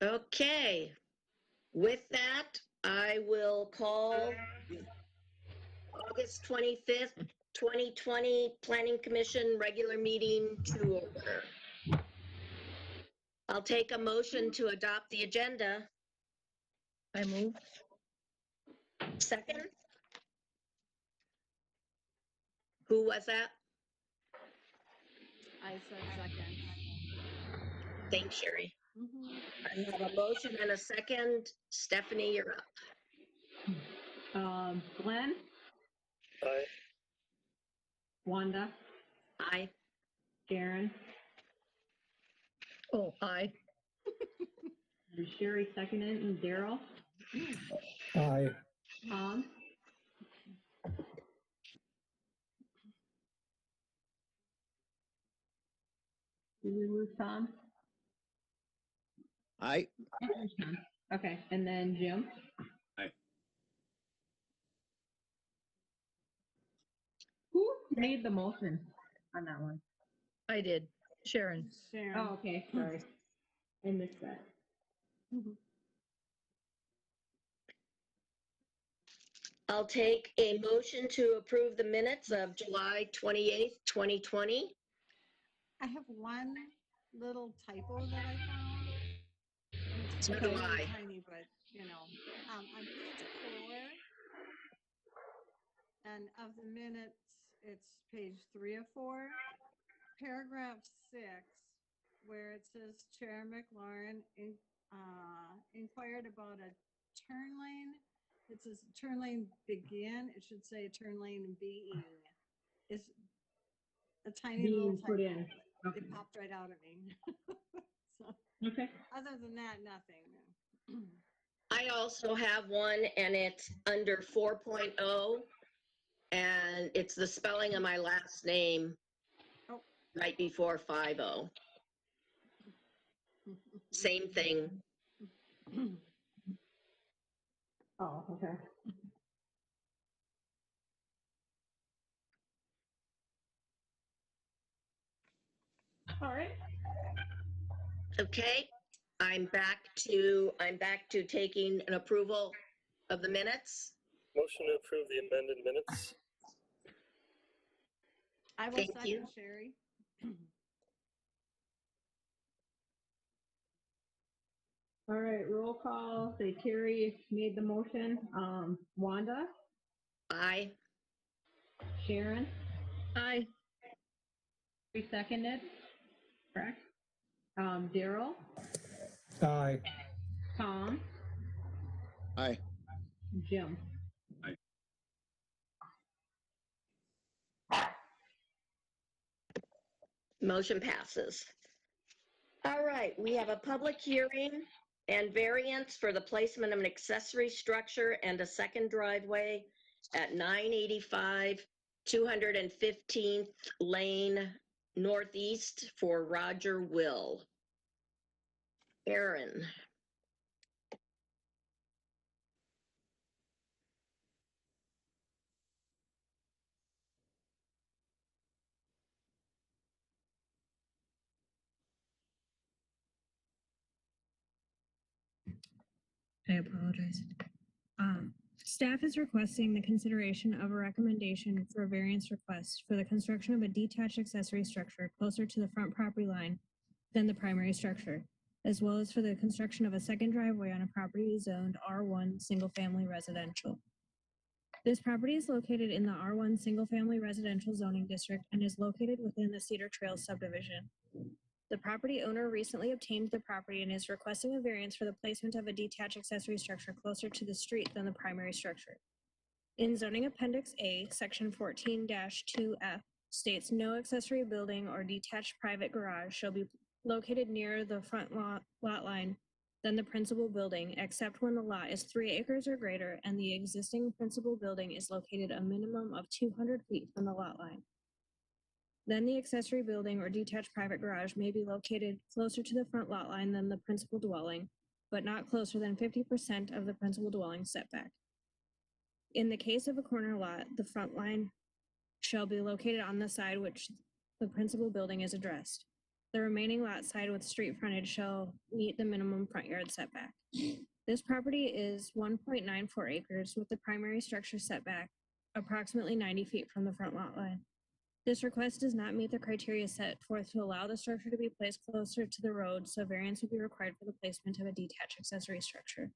Okay. With that, I will call August 25th, 2020 Planning Commission regular meeting to order. I'll take a motion to adopt the agenda. I move. Second? Who was that? I said second. Thanks, Sherry. I have a motion and a second. Stephanie, you're up. Glenn? Aye. Wanda? Aye. Karen? Oh, aye. And Sherry seconded, and Daryl? Aye. Tom? Did we lose Tom? Aye. There's Tom. Okay, and then Jim? Aye. Who made the motion on that one? I did. Sharon. Sharon. Oh, okay, sorry. I missed that. I'll take a motion to approve the minutes of July 28th, 2020. I have one little typo that I found. And it's So do really I. tiny, but you know, on page 4, and of the minutes, it's page 3 of 4, paragraph 6, where it says Chair McLaurin inquired about a turn lane. It says turn lane begin. It should say turn lane being. It's a tiny little Being put typo. in. Okay. It popped right out at me. So, Okay. other than that, nothing. I also have one, and it's under 4.0, and it's the spelling of my last name Oh. right before 5.0. Same thing. Oh, okay. All right. Okay, I'm back to taking an approval of the minutes. Motion to approve the amended minutes. I will Thank second you. Sherry. All right, roll call. Say Terry made the motion. Wanda? Aye. Sharon? Aye. We seconded, correct? Daryl? Aye. Tom? Aye. Jim? Aye. Motion passes. All right, we have a public hearing and variance for the placement of an accessory structure and a second driveway at 985 215th Lane Northeast for Roger Will. Aaron. I apologize. Staff is requesting the consideration of a recommendation for a variance request for the construction of a detached accessory structure closer to the front property line than the primary structure, as well as for the construction of a second driveway on a property zoned R1 single-family residential. This property is located in the R1 single-family residential zoning district and is located within the Cedar Trails subdivision. The property owner recently obtained the property and is requesting a variance for the placement of a detached accessory structure closer to the street than the primary structure. In zoning appendix A, section 14-2F states no accessory building or detached private garage shall be located nearer the front lot line than the principal building, except when the lot is 3 acres or greater and the existing principal building is located a minimum of 200 feet from the lot line. Then the accessory building or detached private garage may be located closer to the front lot line than the principal dwelling, but not closer than 50% of the principal dwelling setback. In the case of a corner lot, the front line shall be located on the side which the principal building is addressed. The remaining lot side with street frontage shall meet the minimum front yard setback. This property is 1.94 acres with the primary structure setback approximately 90 feet from the front lot line. This request does not meet the criteria set forth to allow the structure to be placed closer to the road, so variance would be required for the placement of a detached accessory structure.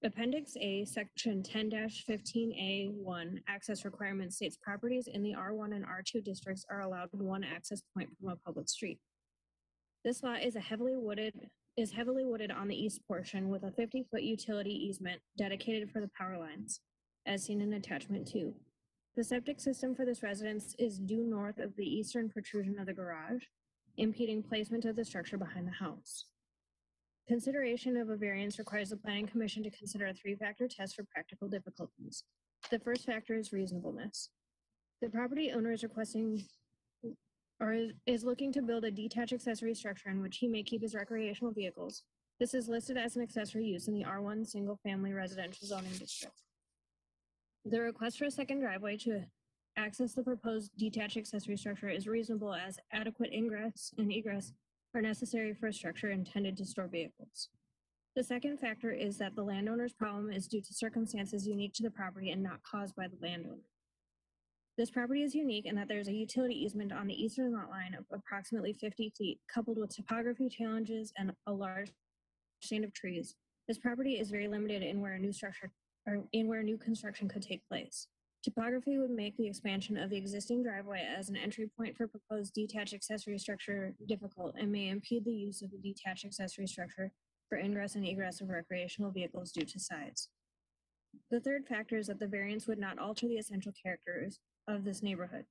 Appendix A, Section 10-15A1, access requirements states properties in the R1 and R2 districts are allowed one access point from a public street. This lot is heavily wooded on the east portion with a 50-foot utility easement dedicated for the power lines, as seen in attachment 2. The septic system for this residence is due north of the eastern protrusion of the garage, impeding placement of the structure behind the house. Consideration of a variance requires the Planning Commission to consider a 3-factor test for practical difficulties. The first factor is reasonableness. The property owner is requesting or is looking to build a detached accessory structure in which he may keep his recreational vehicles. This is listed as an accessory use in the R1 single-family residential zoning district. The request for a second driveway to access the proposed detached accessory structure is reasonable as adequate ingress and egress are necessary for a structure intended to store vehicles. The second factor is that the landowner's problem is due to circumstances unique to the property and not caused by the landowner. This property is unique in that there is a utility easement on the eastern lot line of approximately 50 feet, coupled with topography challenges and a large stand of trees. This property is very limited in where new construction could take place. Topography would make the expansion of the existing driveway as an entry point for proposed detached accessory structure difficult and may impede the use of the detached accessory structure for ingress and egress of recreational vehicles due to size. The third factor is that the variance would not alter the essential characters of this neighborhood.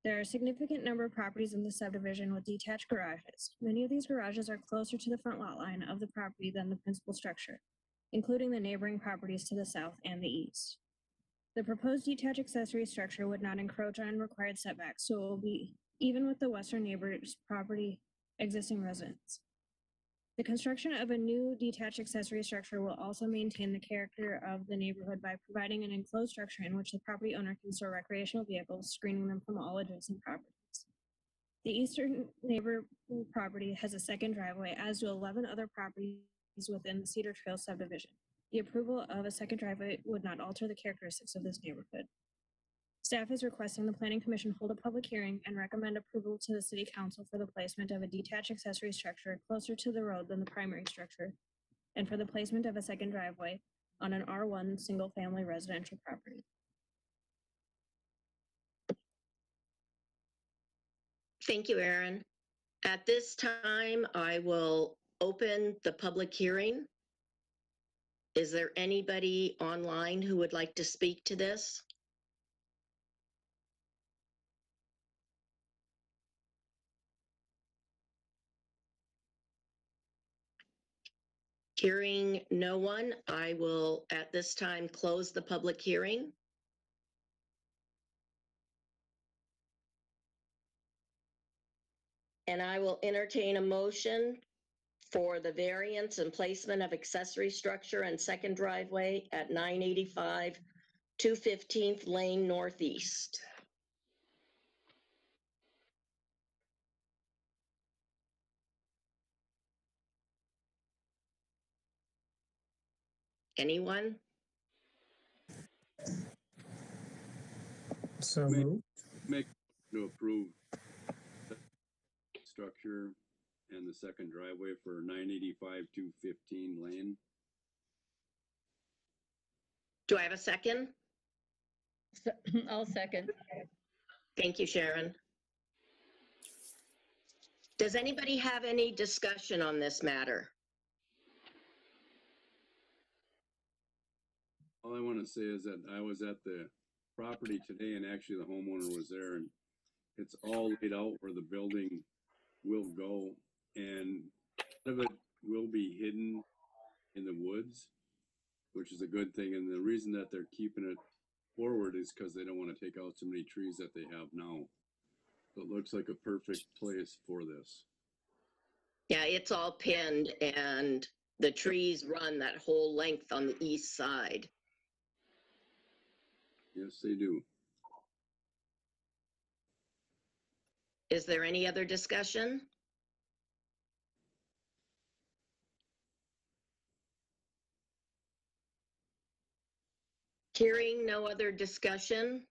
There are a significant number of properties in the subdivision with detached garages. Many of these garages are closer to the front lot line of the property than the principal structure, including the neighboring properties to the south and the east. The proposed detached accessory structure would not encroach on required setbacks, so it will be even with the western neighbor's property existing residence. The construction of a new detached accessory structure will also maintain the character of the neighborhood by providing an enclosed structure in which the property owner can store recreational vehicles, screening them from all adjacent properties. The eastern neighbor property has a second driveway, as do 11 other properties within the Cedar Trail subdivision. The approval of a second driveway would not alter the characteristics of this neighborhood. Staff is requesting the Planning Commission hold a public hearing and recommend approval to the City Council for the placement of a detached accessory structure closer to the road than the primary structure, and for the placement of a second driveway on an R1 single-family residential property. Thank you, Erin. At this time, I will open the public hearing. Is there anybody online who would like to speak to this? Hearing no one, I will at this time close the public hearing. And I will entertain a motion for the variance and placement of accessory structure and second driveway at 985 215th Lane Northeast. Anyone? So Make- moved. Make to approve the structure and the second driveway for 985 215 Lane. Do I have a second? I'll second. Thank you, Sharon. Does anybody have any discussion on this matter? All I want to say is that I was at the property today and actually the homeowner was there, and it's all laid out where the building will go, and part of it will be hidden in the woods, which is a good thing. And the reason that they're keeping it forward is because they don't want to take out so many trees that they have now. So it looks like a perfect place for this. Yeah, it's all pinned and the trees run that whole length on the east side. Yes, they do. Is there any other discussion? Hearing no other discussion,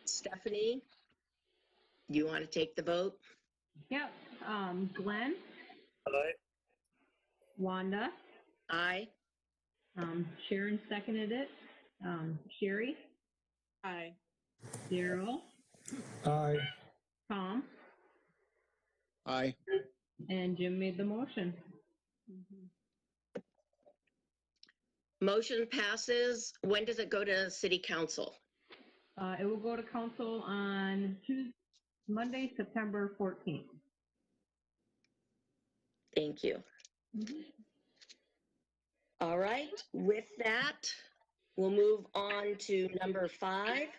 Stephanie, you want to take the vote? Yep. Glenn, Aye. Wanda, Aye. Sharon seconded it. Sherry, Aye. Daryl, Aye. Tom, Aye. and Jim made the motion. Mhm. Motion passes. When does it go to city council? It will go to council on Monday, September 14th. Thank you. All right, with that, we'll move on to number 5,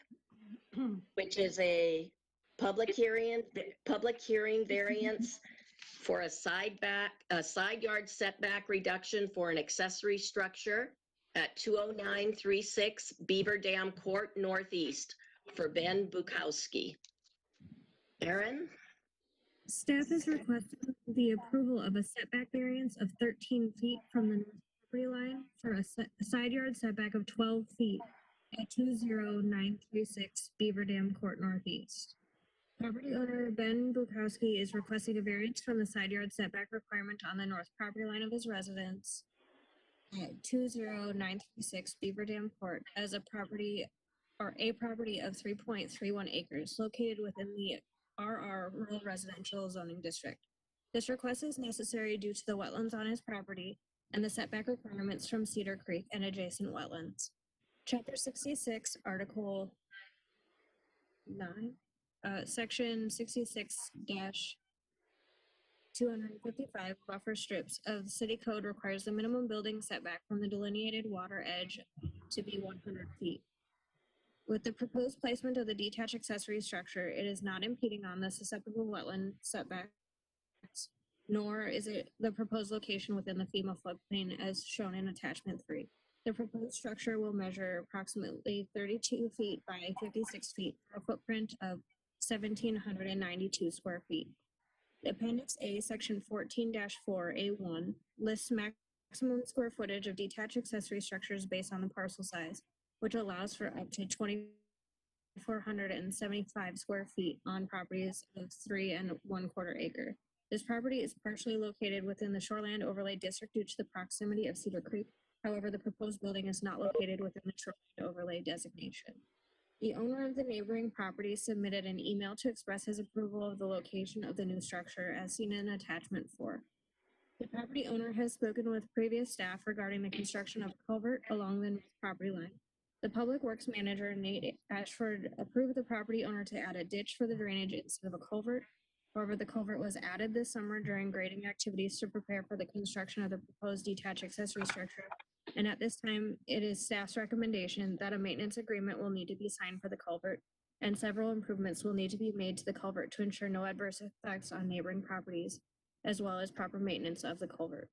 which is a public hearing variance for a side yard setback reduction for an accessory structure at 20936 Beaver Dam Court Northeast for Ben Bukowski. Aaron? Staff is requesting the approval of a setback variance of 13 feet from the north property line for a side yard setback of 12 feet at 20936 Beaver Dam Court Northeast. Property owner Ben Bukowski is requesting a variance from the side yard setback requirement on the north property line of his residence at 20936 Beaver Dam Court as a property of 3.31 acres located within the RR Rural Residential Zoning District. This request is necessary due to the wetlands on his property and the setback requirements from Cedar Creek and adjacent wetlands. Chapter 66, Article 9, Section 66-255 buffer strips of the city code requires the minimum building setback from the delineated water edge to be 100 feet. With the proposed placement of the detached accessory structure, it is not impeding on the susceptible wetland setbacks, nor is it the proposed location within the FEMA floodplain as shown in attachment 3. The proposed structure will measure approximately 32 feet by 56 feet for a footprint of 1,792 square feet. The Appendix A, Section 14-4A1 lists maximum square footage of detached accessory structures based on the parcel size, which allows for up to 2,475 square feet on properties of 3 1/4 acre. This property is partially located within the Shoreland Overlay District due to the proximity of Cedar Creek. However, the proposed building is not located within the Shoreland Overlay designation. The owner of the neighboring property submitted an email to express his approval of the location of the new structure as seen in attachment 4. The property owner has spoken with previous staff regarding the construction of a culvert along the north property line. The Public Works Manager, Nate Ashford, approved the property owner to add a ditch for the drainage instead of a culvert. However, the culvert was added this summer during grading activities to prepare for the construction of the proposed detached accessory structure. And at this time, it is staff's recommendation that a maintenance agreement will need to be signed for the culvert, and several improvements will need to be made to the culvert to ensure no adverse effects on neighboring properties, as well as proper maintenance of the culvert.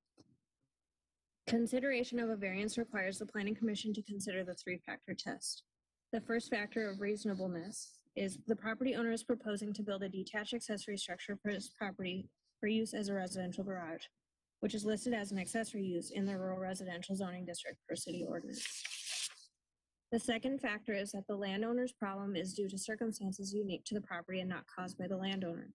Consideration of a variance requires the Planning Commission to consider the 3-factor test. The first factor of reasonableness is the property owner is proposing to build a detached accessory structure for his property for use as a residential garage, which is listed as an accessory use in the Rural Residential Zoning District per city ordinance. The second factor is that the landowner's problem is due to circumstances unique to the property and not caused by the landowner.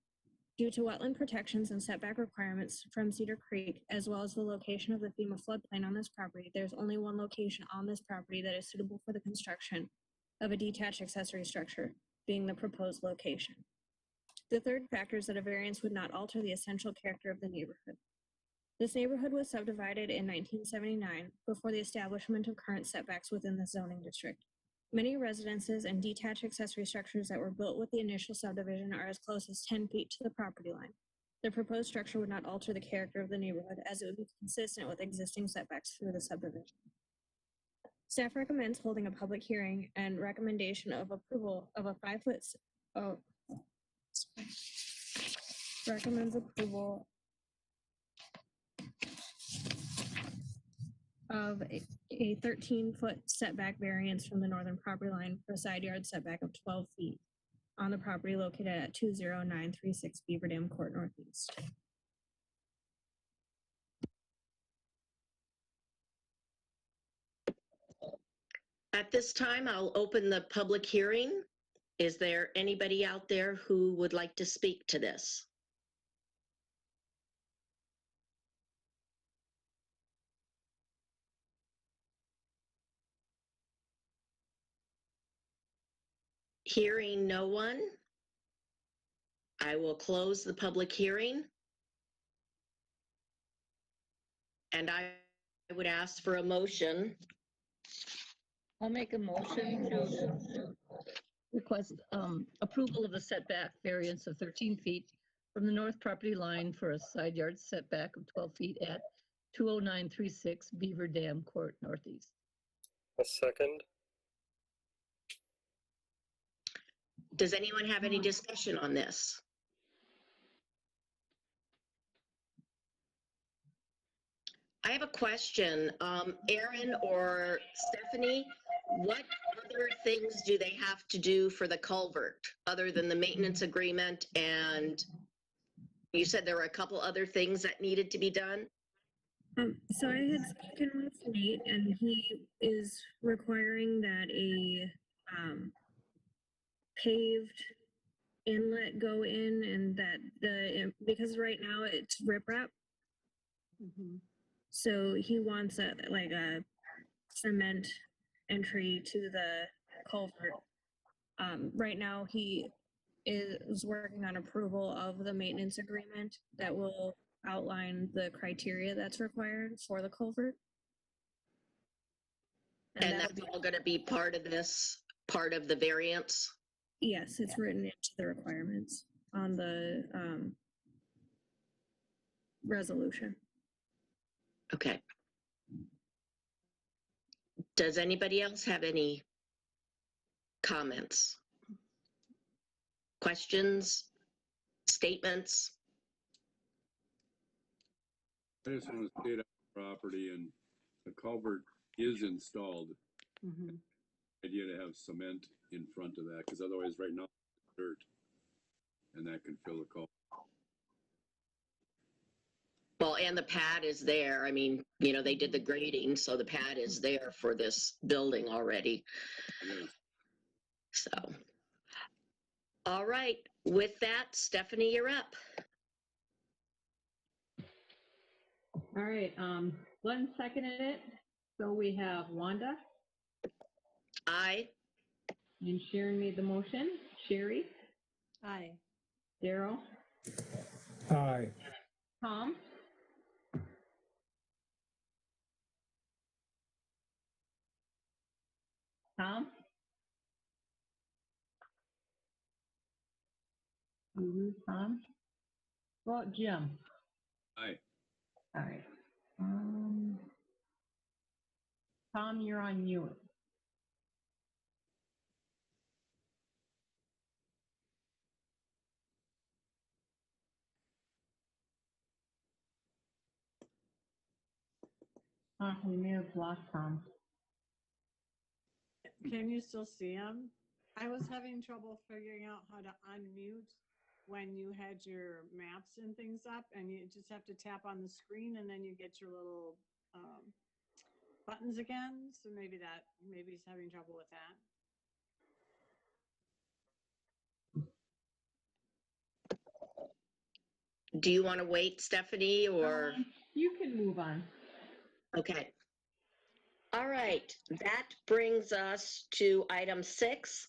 Due to wetland protections and setback requirements from Cedar Creek, as well as the location of the FEMA floodplain on this property, there's only one location on this property that is suitable for the construction of a detached accessory structure, being the proposed location. The third factor is that a variance would not alter the essential character of the neighborhood. This neighborhood was subdivided in 1979 before the establishment of current setbacks within the zoning district. Many residences and detached accessory structures that were built with the initial subdivision are as close as 10 feet to the property line. The proposed structure would not alter the character of the neighborhood as it would be consistent with existing setbacks through the subdivision. Staff recommends holding a public hearing and recommendation of approval of a 5-foot, recommends approval of a 13-foot setback variance from the northern property line for a side yard setback of 12 feet on the property located at 20936 Beaver Dam Court Northeast. At this time, I'll open the public hearing. Is there anybody out there who would like to speak to this? Hearing no one, I will close the public hearing. And I would ask for a motion. I'll make a motion to request approval of the setback variance of 13 feet from the north property line for a side yard setback of 12 feet at 20936 Beaver Dam Court Northeast. A second. Does anyone have any discussion on this? I have a question. Aaron or Stephanie, what other things do they have to do for the culvert other than the maintenance agreement? And you said there were a couple other things that needed to be done? So I had spoken with Nate, and he is requiring that a paved inlet go in, and that because right now it's riprap, Mhm. so he wants a cement entry to the culvert. Right now he is working on approval of the maintenance agreement that will outline the criteria that's required for the culvert. And that'll that's all going to be part of this, part of the variance? Yes, it's written into the requirements on the resolution. Okay. Does anybody else have any comments? Questions? Statements? I just want to state on the property and the culvert is installed. Mhm. Idea to have cement in front of that, because otherwise right now it's dirt. And that can fill the culvert. Well, and the pad is there. I mean, you know, they did the grading, so the pad is there for this building already. It is. So, all right. With that, Stephanie, you're up. All right, Glenn seconded it. So we have Wanda Aye. and Sharon made the motion. Sherry, Aye. Daryl, Aye. Tom, Tom? You lose Tom? Well, Jim. Aye. All right. Tom, you're on mute. We may have lost Tom. Can you still see him? I was having trouble figuring out how to unmute when you had your maps and things up, and you just have to tap on the screen and then you get your little buttons again. So maybe he's having trouble with that. Do you want to wait, Stephanie, or? You can move on. Okay. All right. That brings us to item 6,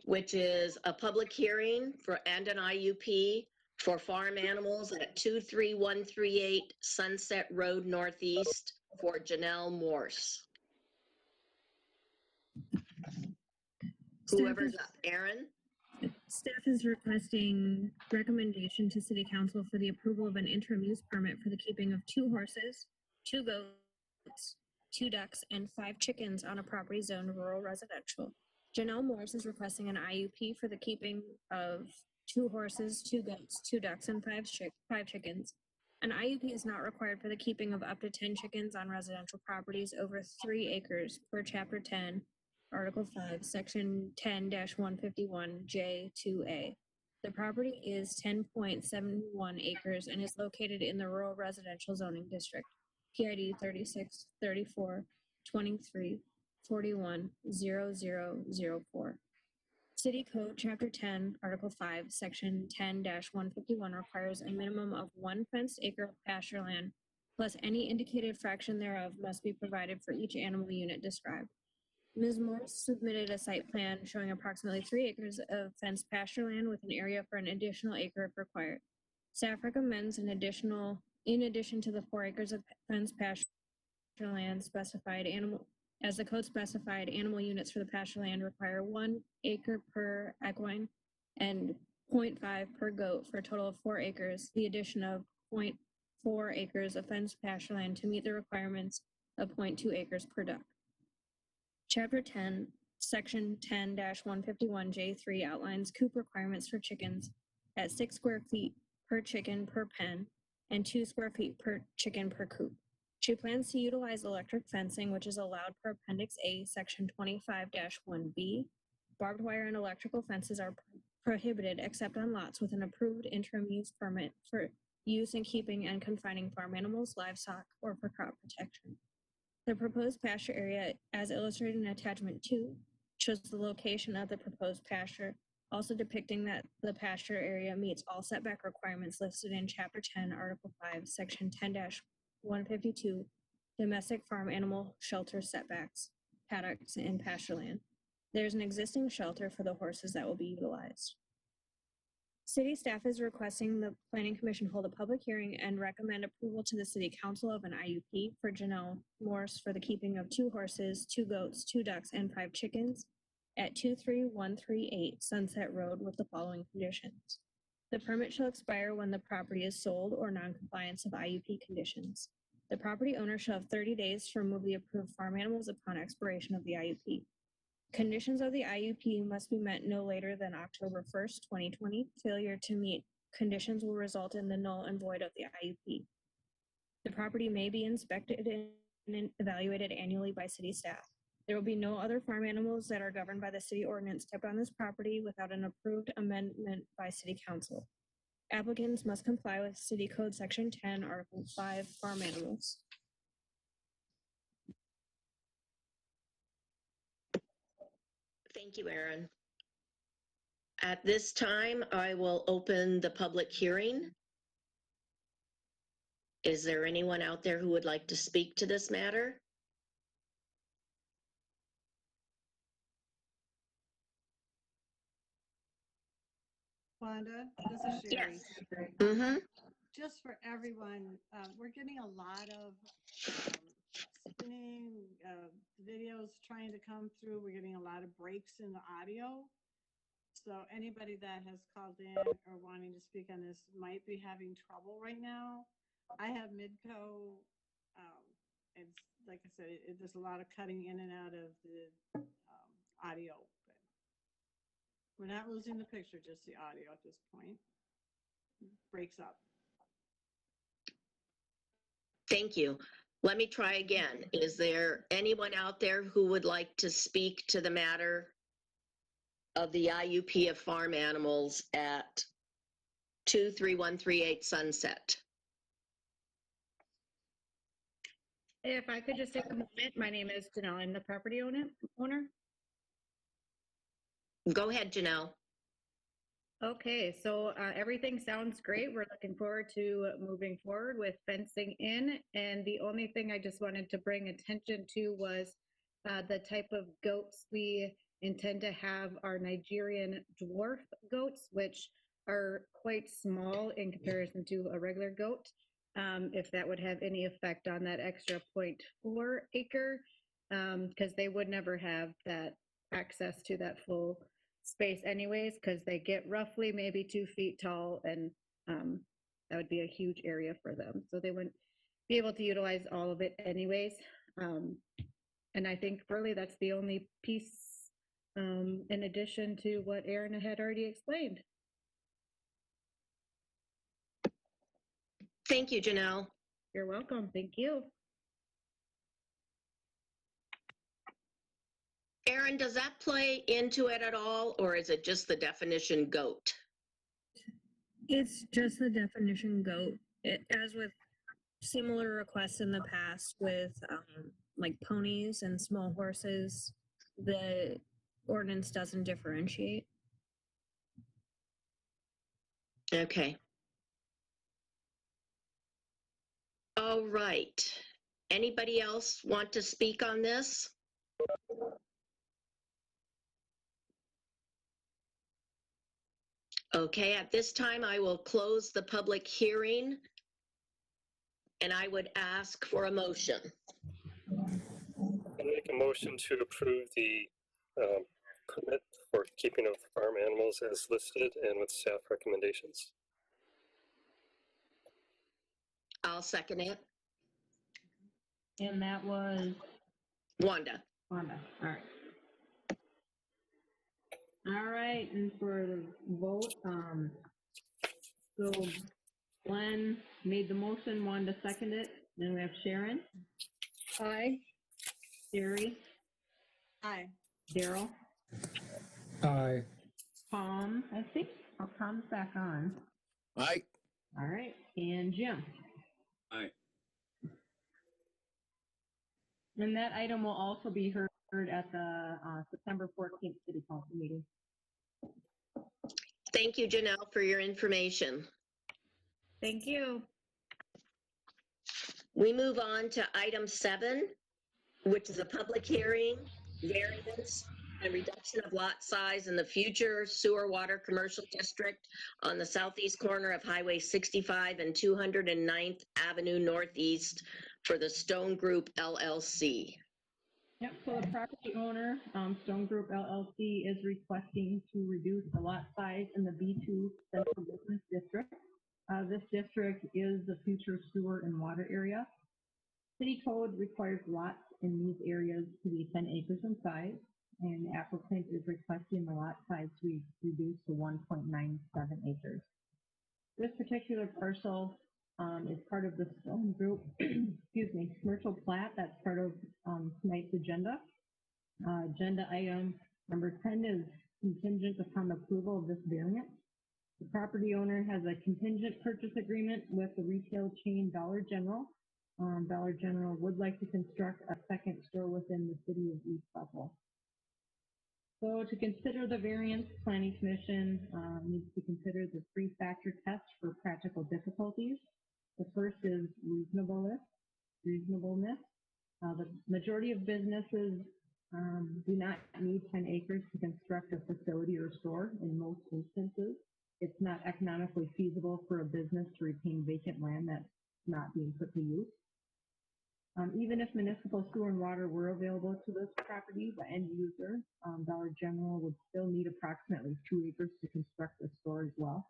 which is a public hearing and an IUP for farm animals at 23138 Sunset Road Northeast for Janelle Morse. Whoever's up. Aaron? Staff is requesting recommendation to City Council for the approval of an interim use permit for the keeping of 2 horses, 2 goats, 2 ducks, and 5 chickens on a property zoned rural residential. Janelle Morse is requesting an IUP for the keeping of 2 horses, 2 goats, 2 ducks, and 5 chickens. An IUP is not required for the keeping of up to 10 chickens on residential properties over 3 acres per Chapter 10, Article 5, Section 10-151J2A. The property is 10.71 acres and is located in the rural residential zoning district, PID 363423 410004. City Code, Chapter 10, Article 5, Section 10-151 requires a minimum of 1 fenced acre of pasture land, plus any indicated fraction thereof must be provided for each animal unit described. Ms. Morse submitted a site plan showing approximately 3 acres of fenced pasture land with an area for an additional acre if required. Staff recommends in addition to the 4 acres of fenced pasture land specified as the code specified, animal units for the pasture land require 1 acre per equine and 0.5 per goat for a total of 4 acres. The addition of 0.4 acres of fenced pasture land to meet the requirements of 0.2 acres per duck. Chapter 10, Section 10-151J3 outlines coop requirements for chickens at 6 square feet per chicken per pen and 2 square feet per chicken per coop. She plans to utilize electric fencing, which is allowed per Appendix A, Section 25-1B. Barbed wire and electrical fences are prohibited except on lots with an approved interim use permit for use in keeping and confining farm animals, livestock, or for crop protection. The proposed pasture area, as illustrated in Attachment 2, shows the location of the proposed pasture, also depicting that the pasture area meets all setback requirements listed in Chapter 10, Article 5, Section 10-152, domestic farm animal shelter setbacks, paddocks, and pasture land. There's an existing shelter for the horses that will be utilized. City staff is requesting the Planning Commission hold a public hearing and recommend approval to the City Council of an IUP for Janelle Morse for the keeping of 2 horses, 2 goats, 2 ducks, and 5 chickens at 23138 Sunset Road with the following conditions. The permit shall expire when the property is sold or non-compliance of IUP conditions. The property owner shall have 30 days to remove the approved farm animals upon expiration of the IUP. Conditions of the IUP must be met no later than October 1st, 2020. Failure to meet conditions will result in the null and void of the IUP. The property may be inspected and evaluated annually by city staff. There will be no other farm animals that are governed by the city ordinance kept on this property without an approved amendment by City Council. Applicants must comply with City Code Section 10, Article 5, farm animals. Thank you, Erin. At this time, I will open the public hearing. Is there anyone out there who would like to speak to this matter? Wanda, this is Sherry. Mm-hmm. Just for everyone, we're getting a lot of spinning videos trying to come through. We're getting a lot of breaks in the audio. So anybody that has called in or wanting to speak on this might be having trouble right now. I have Midco. It's like I said, there's a lot of cutting in and out of the audio. But we're not losing the picture, just the audio at this point. Breaks up. Thank you. Let me try again. Is there anyone out there who would like to speak to the matter of the IUP of farm animals at 23138 Sunset? If I could just take a moment, my name is Janelle. I'm the property owner. Go ahead, Janelle. Okay, so everything sounds great. We're looking forward to moving forward with fencing in. And the only thing I just wanted to bring attention to was the type of goats we intend to have are Nigerian dwarf goats, which are quite small in comparison to a regular goat. If that would have any effect on that extra 0.4 acre, because they would never have that access to that full space anyways, because they get roughly maybe 2 feet tall, and that would be a huge area for them. So they wouldn't be able to utilize all of it anyways. And I think really that's the only piece in addition to what Erin had already explained. Thank you, Janelle. You're welcome. Thank you. Erin, does that play into it at all, or is it just the definition goat? It's just the definition goat. As with similar requests in the past with like ponies and small horses. The ordinance doesn't differentiate. Okay. All right. Anybody else want to speak on this? Okay, at this time, I will close the public hearing. And I would ask for a motion. I make a motion to approve the permit for keeping of farm animals as listed and with staff recommendations. I'll second it. And that was Wanda. Wanda. All right. All right, and for the vote, so Glenn made the motion, Wanda seconded it. Then we have Sharon, Aye. Jerry, Aye. Daryl, Aye. Tom, I think, oh, Tom's back on. Aye. All right, and Jim. Aye. And that item will also be heard at the September 14th City Council meeting. Thank you, Janelle, for your information. Thank you. We move on to item 7, which is a public hearing, variance, and reduction of lot size in the future sewer water commercial district on the southeast corner of Highway 65 and 209th Avenue Northeast for the Stone Group LLC. Yep, so the property owner, Stone Group LLC, is requesting to reduce the lot size in the B2 Central Business District. This district is the future sewer and water area. City code requires lots in these areas to be 10 acres in size, and the applicant is requesting the lot size to be reduced to 1.97 acres. This particular parcel is part of the Stone Group, excuse me, commercial plat. That's part of tonight's agenda. Agenda item number 10 is contingent upon approval of this variance. The property owner has a contingent purchase agreement with the retail chain Dollar General. Dollar General would like to construct a second store within the city of East Bethel. So to consider the variance, Planning Commission needs to consider the 3-factor test for practical difficulties. The first is reasonableness. The majority of businesses do not need 10 acres to construct a facility or store. In most instances, it's not economically feasible for a business to retain vacant land that's not being put to use. Even if municipal sewer and water were available to this property, the end user, Dollar General, would still need approximately 2 acres to construct a store as well.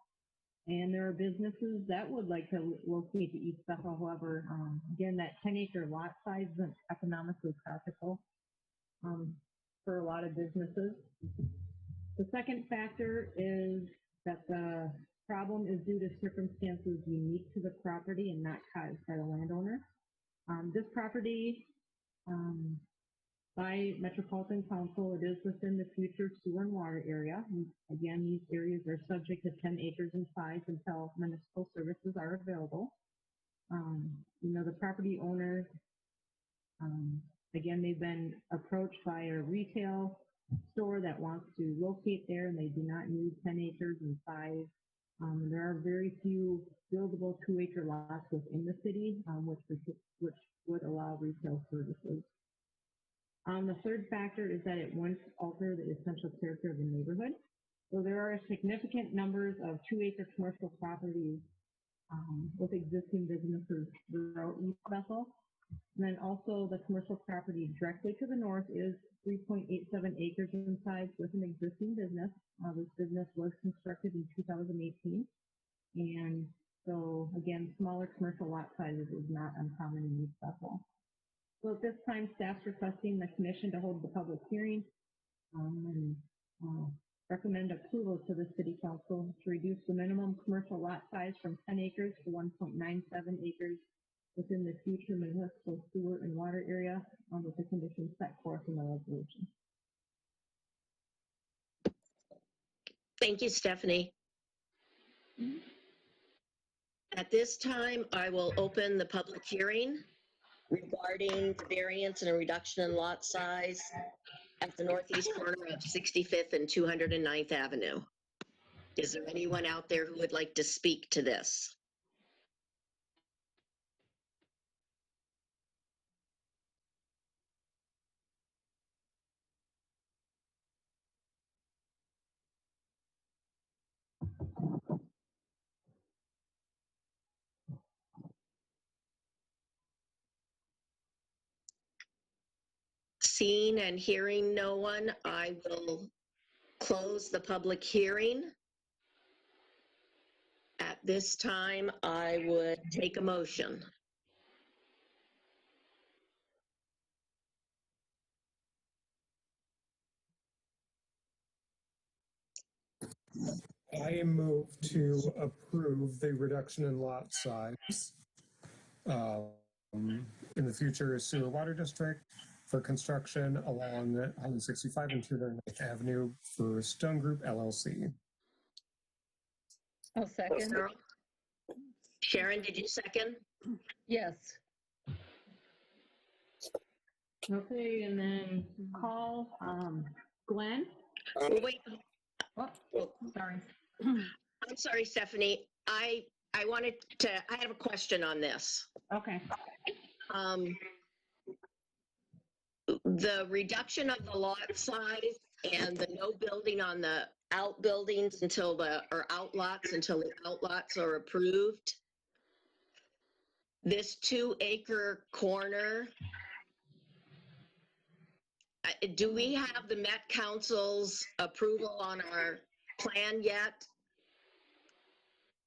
And there are businesses that would like to locate to East Bethel. However, again, that 10-acre lot size isn't economically practical for a lot of businesses. The second factor is that the problem is due to circumstances unique to the property and not caused by the landowner. This property, by Metropolitan Council, it is within the future sewer and water area. And again, these areas are subject to 10 acres in size until municipal services are available. The property owner, again, they've been approached by a retail store that wants to locate there, and they do not need 10 acres in size. There are very few buildable 2-acre lots within the city, which would allow retail services. The third factor is that it won't alter the essential character of the neighborhood. So there are significant numbers of 2-acre commercial properties with existing businesses throughout East Bethel. And then also the commercial property directly to the north is 3.87 acres in size with an existing business. This business was constructed in 2018. And so again, smaller commercial lot sizes is not uncommon in East Bethel. So at this time, staff's requesting the commission to hold the public hearing and recommend approval to the city council to reduce the minimum commercial lot size from 10 acres to 1.97 acres within the future municipal sewer and water area with the conditions set forth in the resolution. Thank you, Stephanie. At this time, I will open the public hearing regarding the variance and a reduction in lot size at the northeast corner of 65th and 209th Avenue. Is there anyone out there who would like to speak to this? Seeing and hearing no one, I will close the public hearing. At this time, I would take a motion. I move to approve the reduction in lot size in the future sewer water district for construction along 165 and 209th Avenue for Stone Group LLC. I'll second. Sharon, did you second? Yes. Okay, and then call, Glenn. Well, wait, Oh, sorry. I'm sorry, Stephanie. I have a question on this. Okay. The reduction of the lot size and the no building on the outbuildings until the outlots are approved. This 2-acre corner, do we have the Met Council's approval on our plan yet?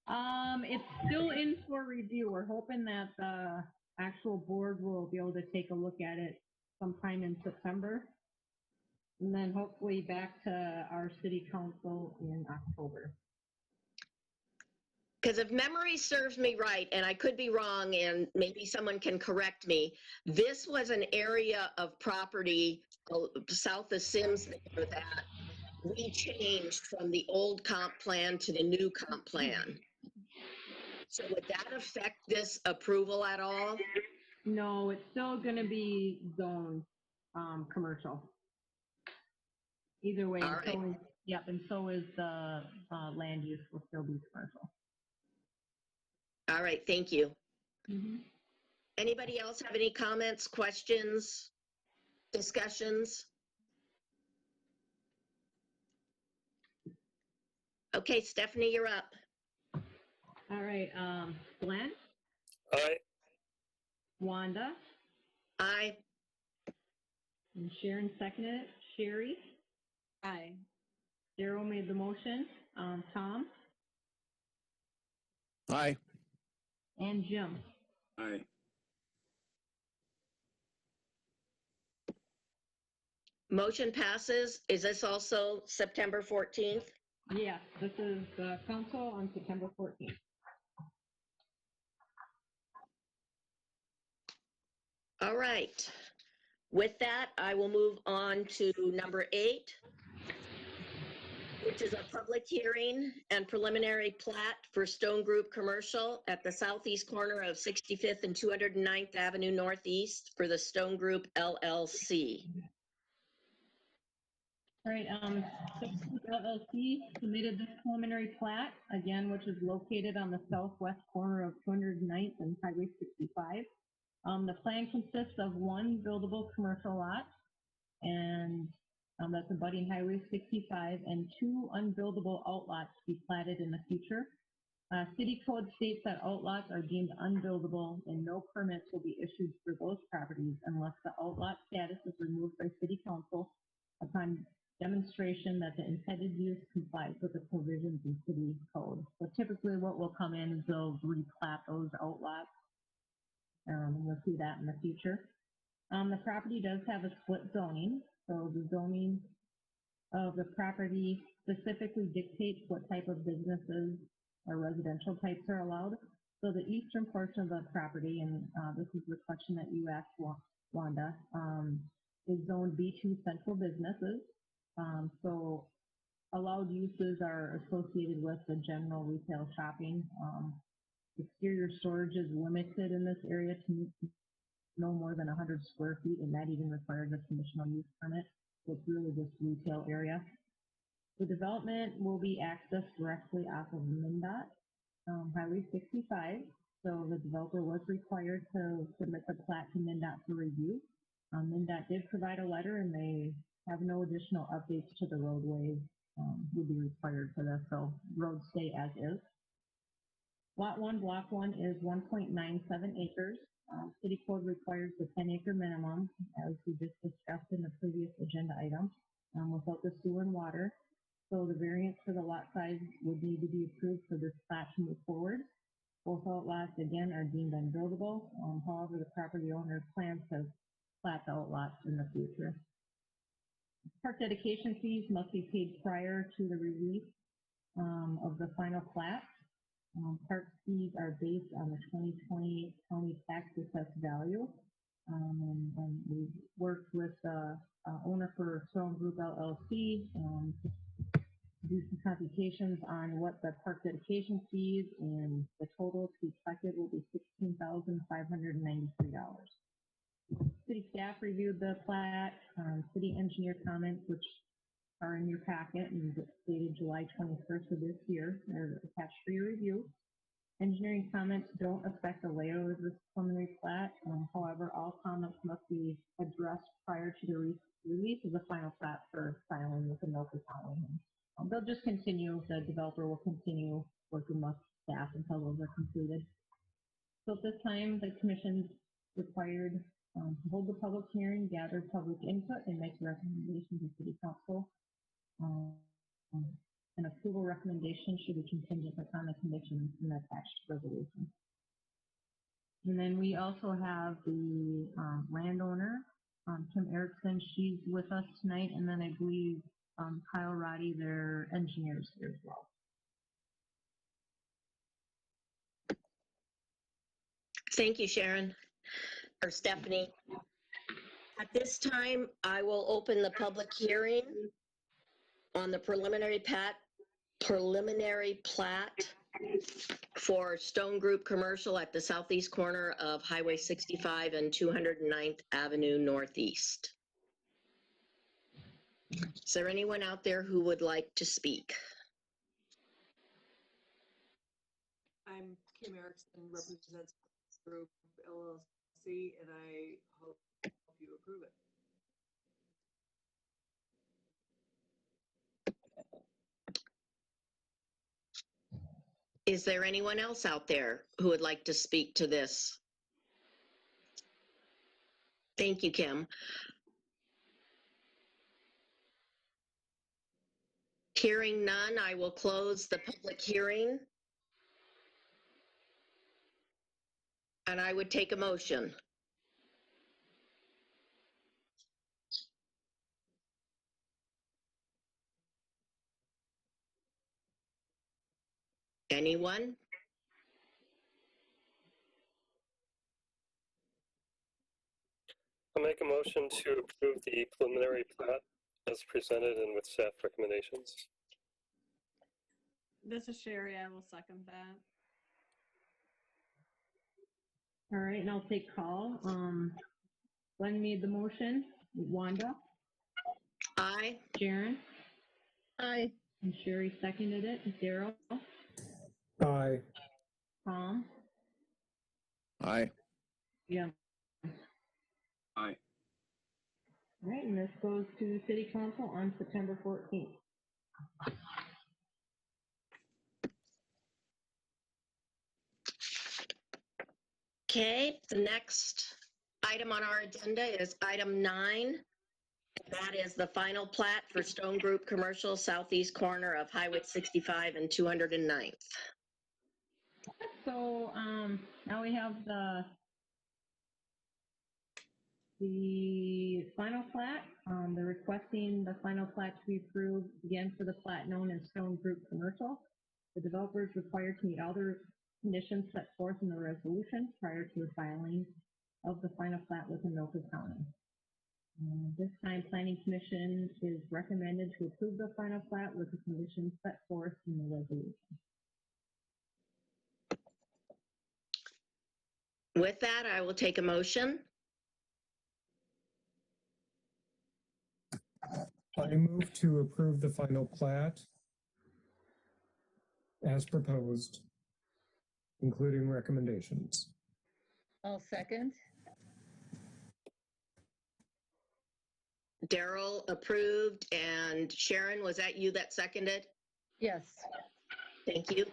It's still in for review. We're hoping that the actual board will be able to take a look at it sometime in September. And then hopefully back to our city council in October. Because if memory serves me right, and I could be wrong, and maybe someone can correct me, this was an area of property south of Sims there that we changed from the old comp plan to the new comp plan. So would that affect this approval at all? No, it's still gonna be zoned, commercial. Either way, All and so right. is, yep, and so is the, land use will still be commercial. All right, thank you. Mm-hmm. Anybody else have any comments, questions, discussions? Okay, Stephanie, you're up. All right, Glenn, Aye. Wanda, Aye. and Sharon seconded it. Sherry, Aye. Daryl made the motion. Tom, Aye. and Jim. Aye. Motion passes. Is this also September 14th? Yes, this is the council on September 14th. All right. With that, I will move on to number 8, which is a public hearing and preliminary plat for Stone Group Commercial at the southeast corner of 65th and 209th Avenue Northeast for the Stone Group LLC. All right, LLC submitted this preliminary plat, again, which is located on the southwest corner of 209th and Highway 65. The plan consists of one buildable commercial lot, and that's abutting Highway 65, and 2 unbuildable outlots to be platted in the future. City code states that outlots are deemed unbuildable, and no permits will be issued for those properties unless the outlot status is removed by city council upon demonstration that the intended use complies with the provisions in city code. So typically what will come in is they'll replat those outlots. We'll see that in the future. The property does have a split zoning, so the zoning of the property specifically dictates what type of businesses or residential types are allowed. So the eastern portion of the property, and this is the question that you asked, Wanda, is zoned B2 central businesses. So allowed uses are associated with the general retail shopping Exterior storage is limited in this area to no more than 100 square feet, and that even requires a conditional use permit. So it's really just retail area. The development will be accessed directly off of MnDOT, Highway 65. So the developer was required to submit the plat to MnDOT for review. MnDOT did provide a letter, and they have no additional updates to the roadway would be required for this. So roads stay as is. Lot 1, Block 1 is 1.97 acres. City code requires the 10-acre minimum, as we just discussed in the previous agenda item, without the sewer and water. So the variance for the lot size would need to be approved for this plat to move forward. Both outlots, again, are deemed unbuildable. However, the property owner plans to plat the outlots in the future. Park dedication fees must be paid prior to the release of the final plat. Park fees are based on the 2020 county tax assessed value. And we worked with the owner for Stone Group LLC to do some computations on what the park dedication fees and the total to be collected will be $16,593. City staff reviewed the plat, city engineer comments, which are in your packet and dated July 21st of this year, are attached for your review. Engineering comments don't affect the layout of this preliminary plat. However, all comments must be addressed prior to the release of the final plat for filing with the Milford County. They'll just continue, the developer will continue working with staff until those are completed. So at this time, the commission's required to hold the public hearing, gather public input, and make recommendations to City Council. An approval recommendation should be contingent upon the conditions in the attached resolution. And then we also have the landowner, Kim Erickson. She's with us tonight, and then I believe Kyle Roddy, their engineers here as well. Thank you, Sharon, or Stephanie. At this time, I will open the public hearing on the preliminary plat for Stone Group Commercial at the southeast corner of Highway 65 and 209th Avenue Northeast. Is there anyone out there who would like to speak? I'm Kim Erickson, represents Group LLC, and I hope you approve it. Is there anyone else out there who would like to speak to this? Thank you, Kim. Hearing none, I will close the public hearing. And I would take a motion. Anyone? I'll make a motion to approve the preliminary plat as presented and with staff recommendations. This is Sherry. I will second that. All right, and I'll take call. Glenn made the motion. Wanda? Aye. Sharon? Aye. And Sherry seconded it. Daryl? Aye. Tom? Aye. Yeah. Aye. All right, and this goes to City Council on September 14th. Okay, the next item on our agenda is item 9. That is the final plat for Stone Group Commercial, southeast corner of Highway 65 and 209th. So now we have the final plat. They're requesting the final plat to be approved again for the plat known as Stone Group Commercial. The developer is required to meet all the conditions set forth in the resolution prior to the filing of the final plat within Milford County. This time, Planning Commission is recommended to approve the final plat with the conditions set forth in the resolution. With that, I will take a motion. I move to approve the final plat as proposed, including recommendations. I'll second. Daryl approved, and Sharon, was that you that seconded? Yes. Thank you.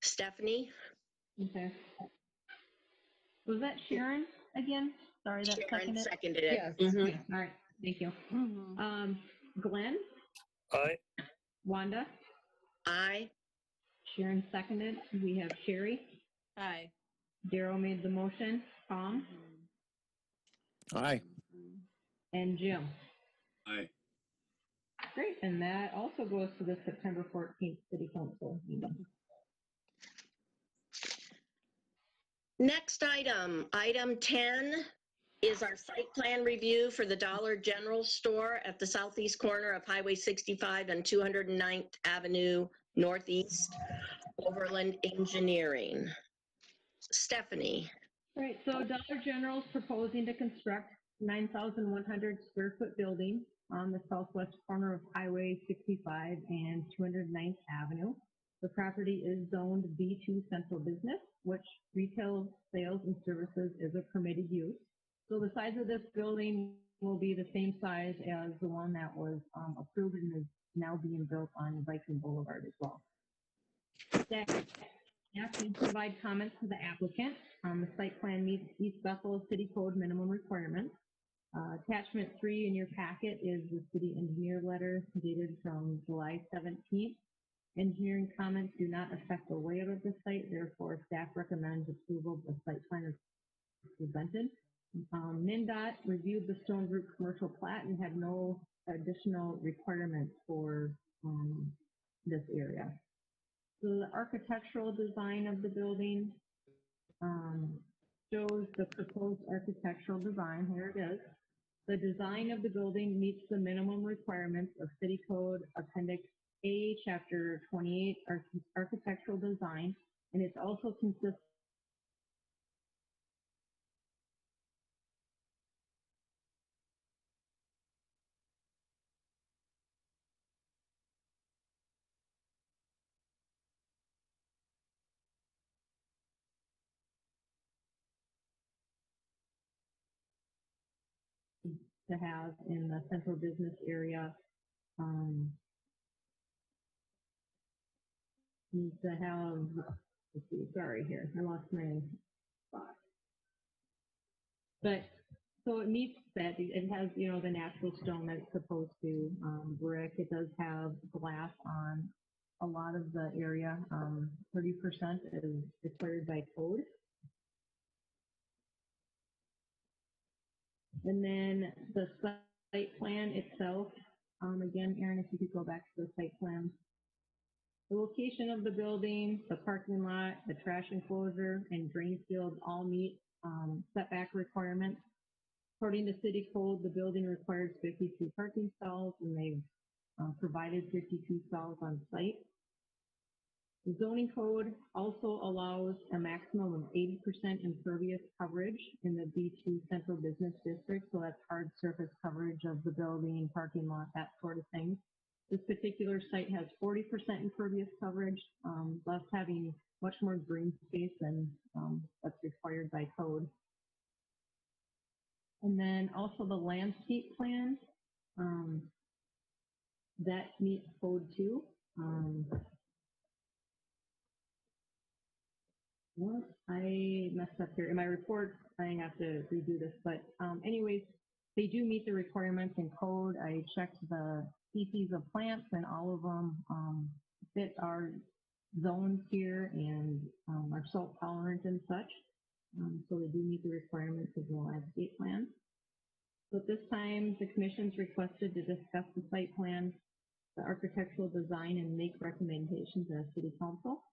Stephanie? Okay. Was that Sharon again? Sorry, that Sharon seconded. seconded it. Yes. Mhm. Okay, all right, thank you. Glenn, Aye. Wanda, Aye. Sharon seconded. We have Sherry. Aye. Daryl made the motion. Tom Aye. and Jim. Aye. Great, and that also goes to the September 14th City Council meeting. Next item, item 10, is our site plan review for the Dollar General store at the southeast corner of Highway 65 and 209th Avenue Northeast, Overland Engineering. Stephanie? Right, so Dollar General is proposing to construct 9,100 square foot building on the southwest corner of Highway 65 and 209th Avenue. The property is zoned B2 Central Business, which retail sales and services is a permitted use. So the size of this building will be the same size as the one that was approved and is now being built on Viking Boulevard as well. Staff can provide comments to the applicant. The site plan meets East Bethel City Code minimum requirements. Attachment 3 in your packet is the city engineer letter dated from July 17th. Engineering comments do not affect the layout of the site, therefore staff recommends approval of the site plan as presented. MnDOT reviewed the Stone Group commercial plat and had no additional requirements for this area. So the architectural design of the building shows the proposed architectural design. Here it is. The design of the building meets the minimum requirements of City Code Appendix A, Chapter 28, Architectural Design, and it's also consistent to have in the central business area. Needs to have, let's see, sorry here, I lost my spot. But, so it meets that, it has, you know, the natural stone that it's supposed to, brick, it does have glass on a lot of the area, 30% is required by code. And then the site plan itself, again, Aaron, if you could go back to the site plan. The location of the building, the parking lot, the trash enclosure, and drain field all meet setback requirements. According to city code, the building requires 52 parking stalls, and they've provided 52 stalls on site. The zoning code also allows a maximum of 80% impervious coverage in the B2 Central Business District, so that's hard surface coverage of the building, parking lot, that sort of thing. This particular site has 40% impervious coverage, thus having much more green space than what's required by code. And then also the landscape plan, that meets code too. Well, I messed up here. In my report, I have to redo this, but anyways, they do meet the requirements in code. I checked the species of plants and all of them fit our zones here and are salt tolerant and such. So they do meet the requirements of the landscape plan. So at this time, the commission's requested to discuss the site plan, the architectural design, and make recommendations to the city council.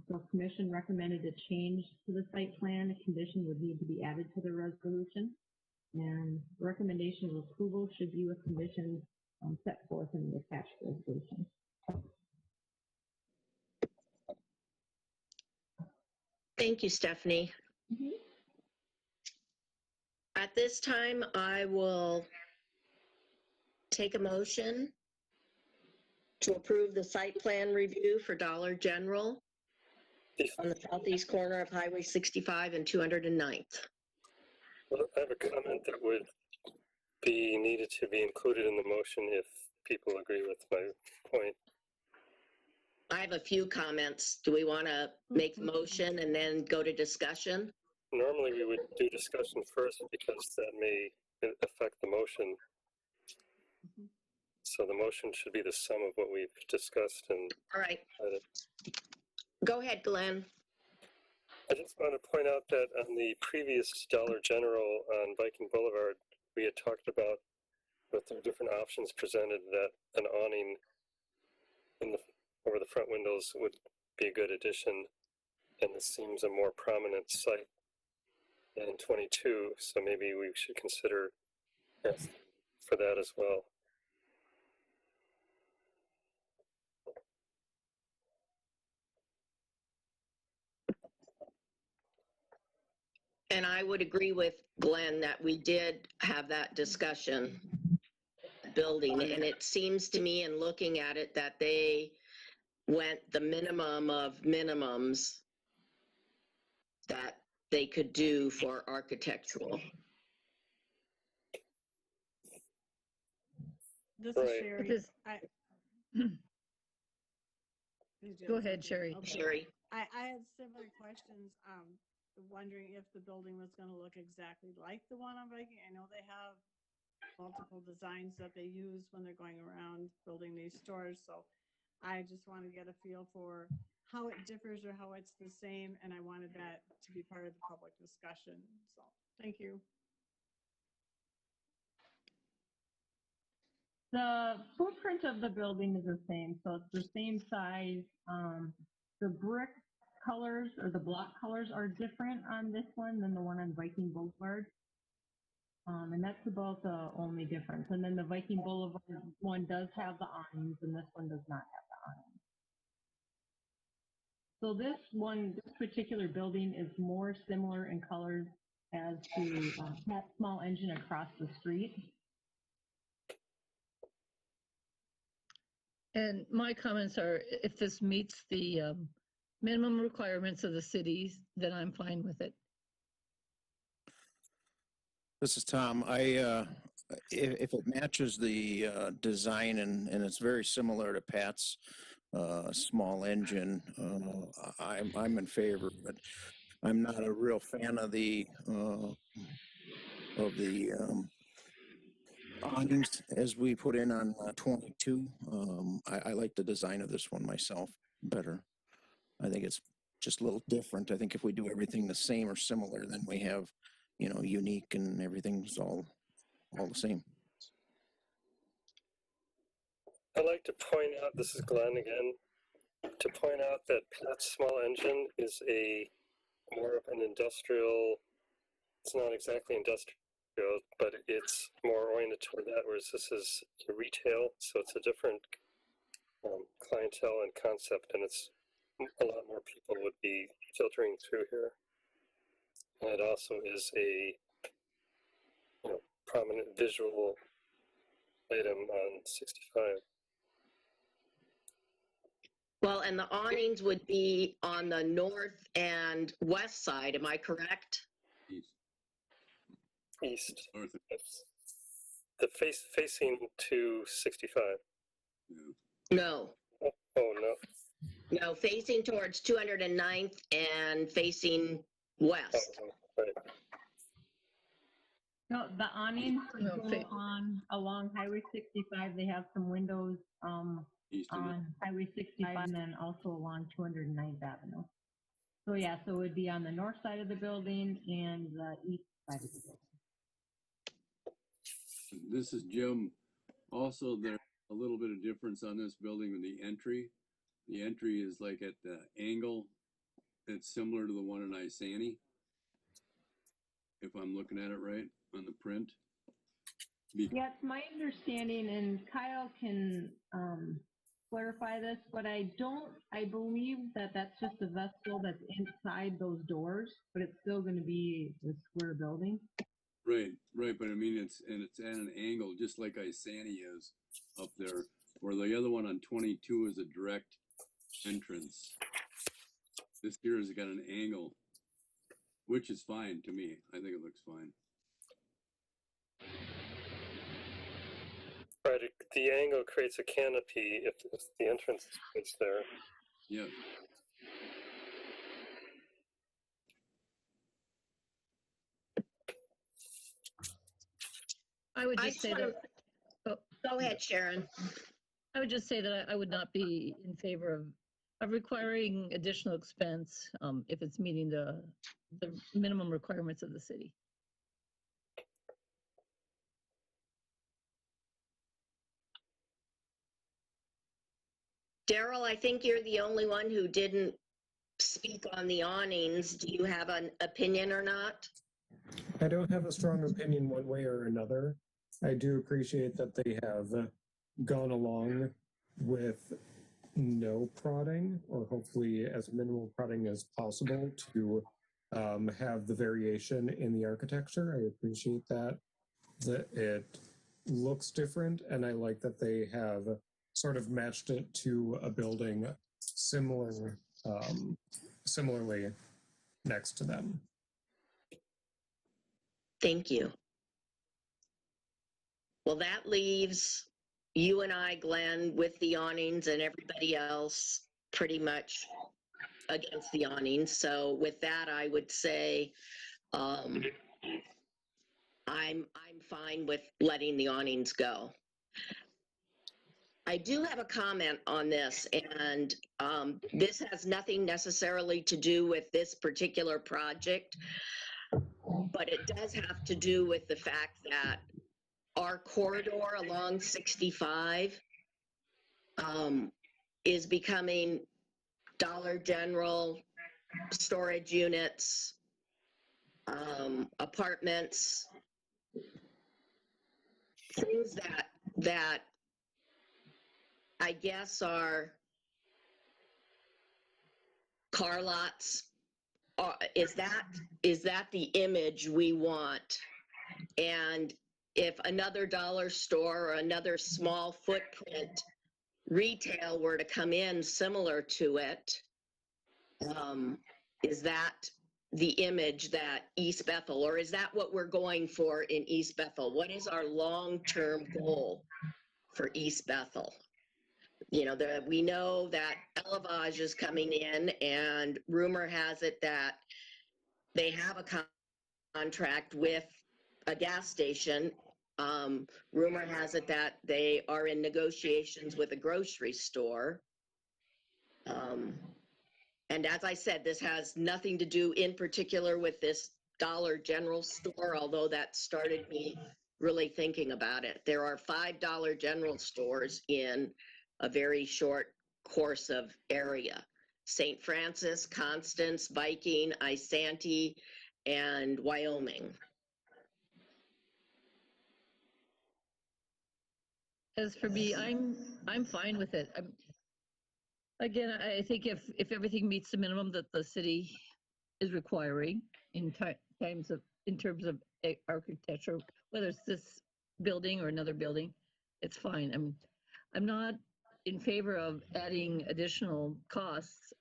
So if commission recommended a change to the site plan, a condition would need to be added to the resolution. And recommendation of approval should be with conditions set forth in the attached resolution. Thank you, Stephanie. At this time, I will take a motion to approve the site plan review for Dollar General on the southeast corner of Highway 65 and 209th. Well, I have a comment that would be needed to be included in the motion if people agree with my point. I have a few comments. Do we want to make the motion and then go to discussion? Normally, we would do discussion first because that may affect the motion. So the motion should be the sum of what we've discussed and. All right. Go ahead, Glenn. I just want to point out that on the previous Dollar General on Viking Boulevard, we had talked about with the different options presented that an awning over the front windows would be a good addition. And this seems a more prominent site in 22, so maybe we should consider for that as well. And I would agree with Glenn that we did have that discussion building. And it seems to me in looking at it that they went the minimum of minimums that they could do for architectural. This Right. is Sherry. This- Did you Go have ahead, something? Sherry. Okay. Sherry. I had similar questions, wondering if the building was gonna look exactly like the one on Viking. I know they have multiple designs that they use when they're going around building these stores, so I just want to get a feel for how it differs or how it's the same, and I wanted that to be part of the public discussion, so, thank you. The footprint of the building is the same, so it's the same size. The brick colors or the block colors are different on this one than the one on Viking Boulevard. And that's about the only difference. And then the Viking Boulevard one does have the awnings and this one does not have the awnings. So this particular building is more similar in colors as to that small engine across the street. And my comments are, if this meets the minimum requirements of the cities, then I'm fine with it. This is Tom. If it matches the design and it's very similar to Pat's small engine, I'm in favor. But I'm not a real fan of the awnings as we put in on 22. I like the design of this one myself better. I think it's just a little different. I think if we do everything the same or similar, then we have, unique and everything's all the same. I'd like to point out, this is Glenn again, to point out that Pat's small engine is more of an industrial, it's not exactly industrial, but it's more oriented toward that, whereas this is retail, so it's a different clientele and concept, and it's a lot more people would be filtering through here. And it also is a prominent visual item on 65. Well, and the awnings would be on the north and west side, am I correct? East. North. The facing to 65. No. Oh, no. No, facing towards 209th and facing west. Oh, right. No, the awnings No, go on along Highway 65. They have some windows East of on Highway 65 and then also along 209th Avenue. So yeah, so it would be on the north side of the building and the east side of the building. This is Jim. Also, there's a little bit of difference on this building with the entry. The entry is like at the angle. It's similar to the one in Isani, if I'm looking at it right on the print. Yeah, it's my understanding, and Kyle can clarify this, but I believe that that's just a vestibule that's inside those doors, but it's still gonna be the square building. Right, right, but I mean, it's at an angle, just like Isani is up there, where the other one on 22 is a direct entrance. This here has got an angle, which is fine to me. I think it looks fine. Right, the angle creates a canopy if the entrance is there. Yeah. I would just say that, Go ahead, Sharon. I would just say that I would not be in favor of requiring additional expense if it's meeting the minimum requirements of the city. Daryl, I think you're the only one who didn't speak on the awnings. Do you have an opinion or not? I don't have a strong opinion one way or another. I do appreciate that they have gone along with no prodding, or hopefully as minimal prodding as possible, to have the variation in the architecture. I appreciate that it looks different, and I like that they have sort of matched it to a building similarly next to them. Thank you. Well, that leaves you and I, Glenn, with the awnings, and everybody else pretty much against the awnings. So with that, I would say I'm fine with letting the awnings go. I do have a comment on this, and this has nothing necessarily to do with this particular project, but it does have to do with the fact that our corridor along 65 is becoming Dollar General, storage units, apartments, things that I guess are car lots. Is that the image we want? And if another dollar store or another small footprint retail were to come in similar to it, is that the image that East Bethel, or is that what we're going for in East Bethel? What is our long-term goal for East Bethel? You know, we know that Elevage is coming in, and rumor has it that they have a contract with a gas station. Rumor has it that they are in negotiations with a grocery store. And as I said, this has nothing to do in particular with this Dollar General store, although that started me really thinking about it. There are 5 Dollar General stores in a very short course of area. St. Francis, Constance, Viking, Isanti, and Wyoming. As for me, I'm fine with it. Again, I think if everything meets the minimum that the city is requiring in terms of architecture, whether it's this building or another building, it's fine. I'm not in favor of adding additional costs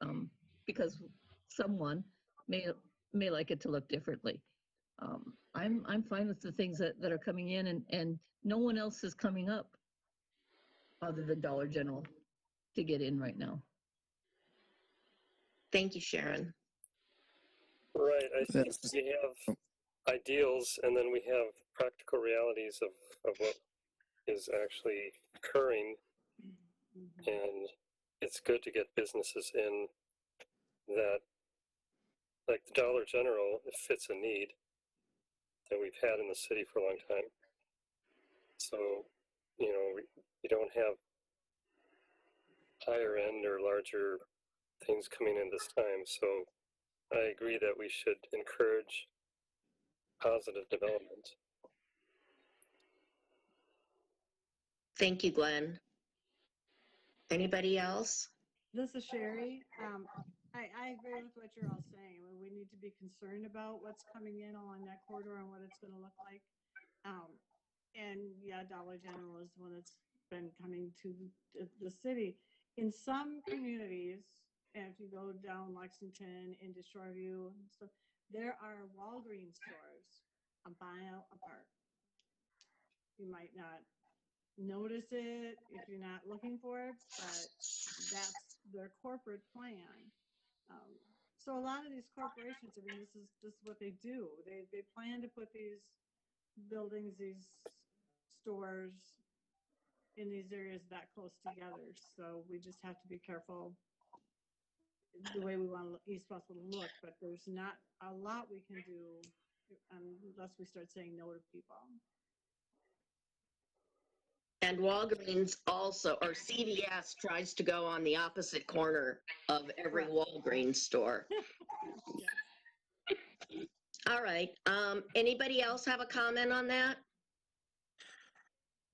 because someone may like it to look differently. I'm fine with the things that are coming in, and no one else is coming up other than Dollar General to get in right now. Thank you, Sharon. Right, I think we have ideals, and then we have practical realities of what is actually occurring, and it's good to get businesses in that, like the Dollar General, it fits a need that we've had in the city for a long time. So, you know, we don't have higher end or larger things coming in this time. So I agree that we should encourage positive development. Thank you, Glenn. Anybody else? This is Sherry. I agree with what you're all saying. We need to be concerned about what's coming in along that corridor and what it's going to look like. And yeah, Dollar General is one that's been coming to the city. In some communities, and if you go down Lexington into Shoreview and stuff, there are Walgreens stores a mile apart. You might not notice it if you're not looking for it, but that's their corporate plan. So a lot of these corporations, I mean, this is what they do. They plan to put these buildings, these stores in these areas that close together. So we just have to be careful the way we want East Bethel to look, but there's not a lot we can do unless we start saying no to people. And Walgreens also, or CVS tries to go on the opposite corner of every Correct. Walgreens store. All right. Anybody else have a comment on that?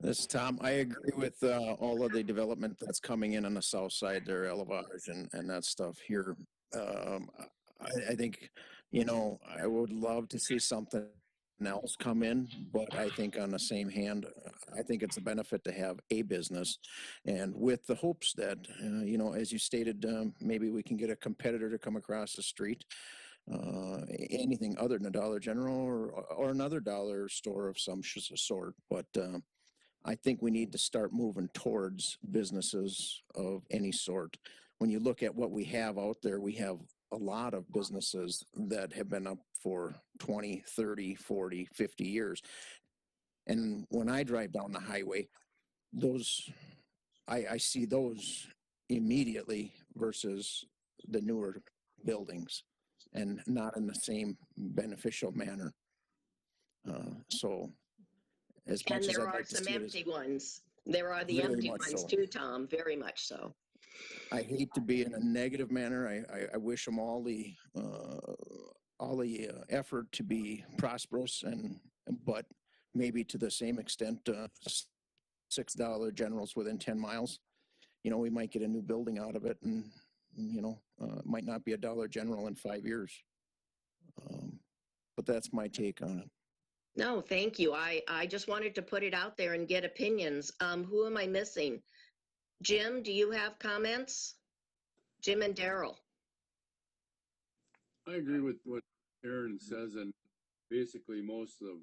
This is Tom. I agree with all of the development that's coming in on the south side there, Elevage and that stuff here. I think, you know, I would love to see something else come in, but I think on the same hand, I think it's a benefit to have a business, and with the hopes that, you know, as you stated, maybe we can get a competitor to come across the street. Anything other than a Dollar General or another dollar store of some sort, but I think we need to start moving towards businesses of any sort. When you look at what we have out there, we have a lot of businesses that have been up for 20, 30, 40, 50 years. And when I drive down the highway, those, I see those immediately versus the newer buildings, and not in the same beneficial manner. So as And much as there I'd are like to some see it empty ones. There are the Very empty much ones so. too, Tom, very much so. I hate to be in a negative manner. I wish them all the effort to be prosperous, but maybe to the same extent, $6 generals within 10 miles. You know, we might get a new building out of it, and you know, it might not be a Dollar General in 5 years. But that's my take on it. No, thank you. I just wanted to put it out there and get opinions. Who am I missing? Jim, do you have comments? Jim and Daryl. I agree with what Aaron says, and basically most of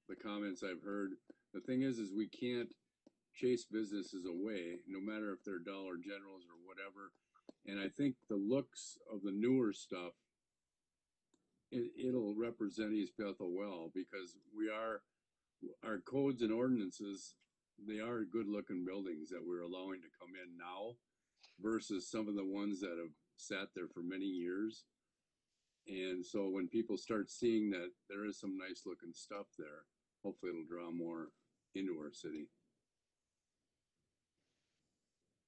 the comments I've heard. The thing is we can't chase businesses away, no matter if they're Dollar Generals or whatever. And I think the looks of the newer stuff, it'll represent East Bethel well, because our codes and ordinances, they are good looking buildings that we're allowing to come in now versus some of the ones that have sat there for many years. And so when people start seeing that there is some nice looking stuff there, hopefully it'll draw more into our city.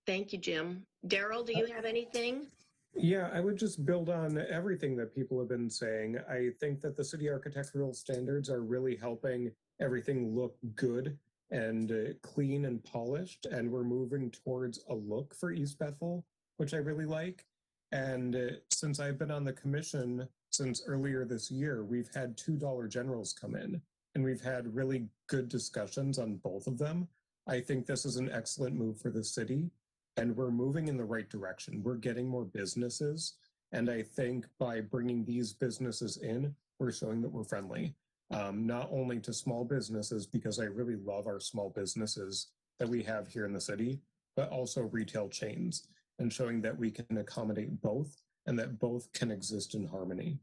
Thank you, Jim. Daryl, do you have anything? Yeah, I would just build on everything that people have been saying. I think that the city architectural standards are really helping everything look good and clean and polished. And we're moving towards a look for East Bethel, which I really like. And since I've been on the commission since earlier this year, we've had two Dollar Generals come in, and we've had really good discussions on both of them. I think this is an excellent move for the city, and we're moving in the right direction. We're getting more businesses. And I think by bringing these businesses in, we're showing that we're friendly, not only to small businesses, because I really love our small businesses that we have here in the city, but also retail chains, and showing that we can accommodate both and that both can exist in harmony.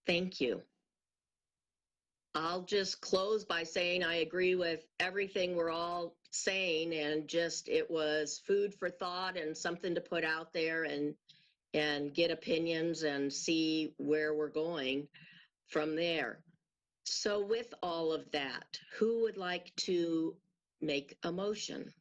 Thank you. I'll just close by saying I agree with everything we're all saying, and just it was food for thought and something to put out there and get opinions and see where we're going from there. So with all of that, who would like to make a motion?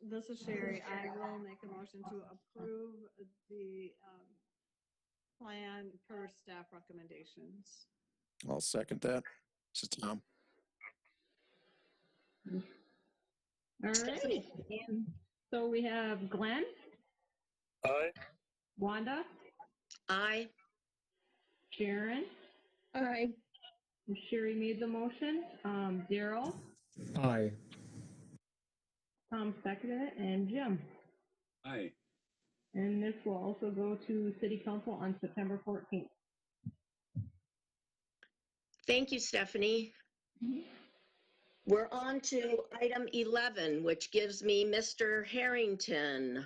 This is Sherry. I will make a motion to approve the plan per staff recommendations. I'll second that. This is Tom. All right. Stephanie? And so we have Glenn, Aye. Wanda, Aye. Sharon, Aye. Sherry made the motion, Daryl, Aye. Tom seconded it, and Jim. Aye. And this will also go to City Council on September 14th. Thank you, Stephanie. We're on to item 11, which gives me Mr. Harrington.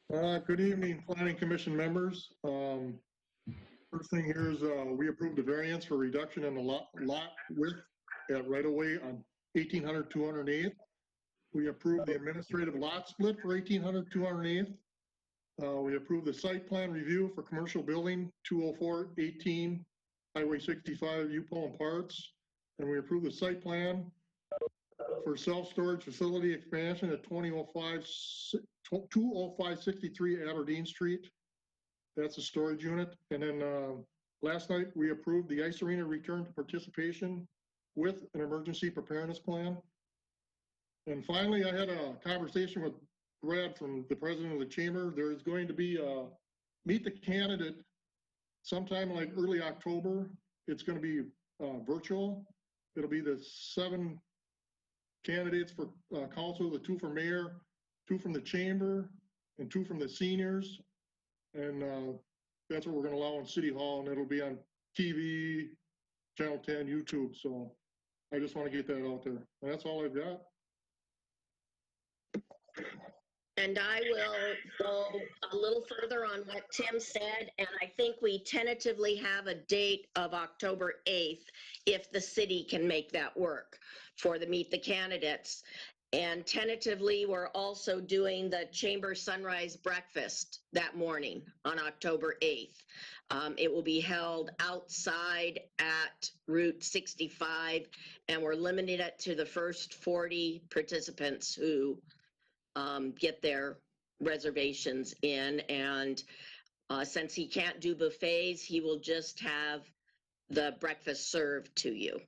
Good evening, Planning Commission members. First thing here is we approved the variance for reduction in the lot width at right-of-way on 1800 208th. We approved the administrative lot split for 1800 208th. We approved the site plan review for commercial building 204-18 Highway 65 U-Pole and Parts. And we approved the site plan for self-storage facility expansion at 20563 Aberdeen Street. That's a storage unit. And then last night we approved the ice arena return to participation with an emergency preparedness plan. And finally, I had a conversation with Brad from the president of the chamber. There's going to be a meet the candidate sometime like early October. It's going to be virtual. It'll be the 7 candidates for council, the 2 for mayor, 2 from the chamber, and 2 from the seniors. And that's what we're going to allow in City Hall, and it'll be on TV, Channel 10, YouTube. So I just want to get that out there. And that's all I've got. And I will go a little further on what Tim said, and I think we tentatively have a date of October 8th if the city can make that work for the Meet the Candidates. And tentatively, we're also doing the Chamber Sunrise Breakfast that morning on October 8th. It will be held outside at Route 65, and we're limiting it to the first 40 participants who get their reservations in. And since he can't do buffets, he will just have the breakfast served to you.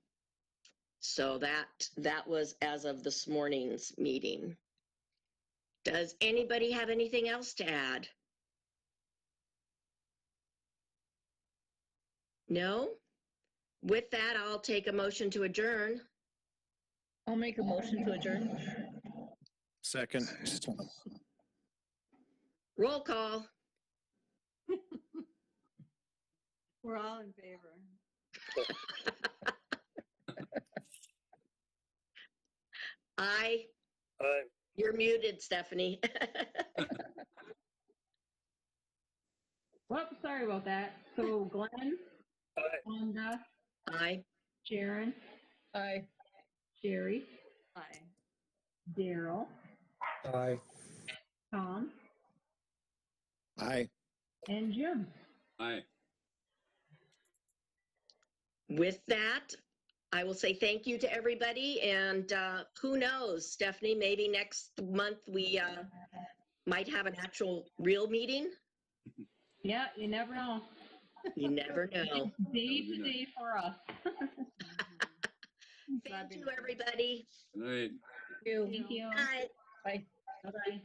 So that was as of this morning's meeting. Does anybody have anything else to add? No? With that, I'll take a motion to adjourn. I'll make a motion to adjourn. Second. This is Tom. Roll call. We're all in favor. Aye. Aye. You're muted, Stephanie. Whoops, sorry about that. So Glenn, Aye. Wanda, Aye. Sharon, Aye. Sherry, Aye. Daryl, Aye. Tom, Aye. and Jim. Aye. With that, I will say thank you to everybody, and who knows, Stephanie, maybe next month we might have an actual real meeting. Yeah, you never know. You never know. Day to day for us. Thank you, everybody. Good night. You. Thank you. Bye. Bye. Bye-bye.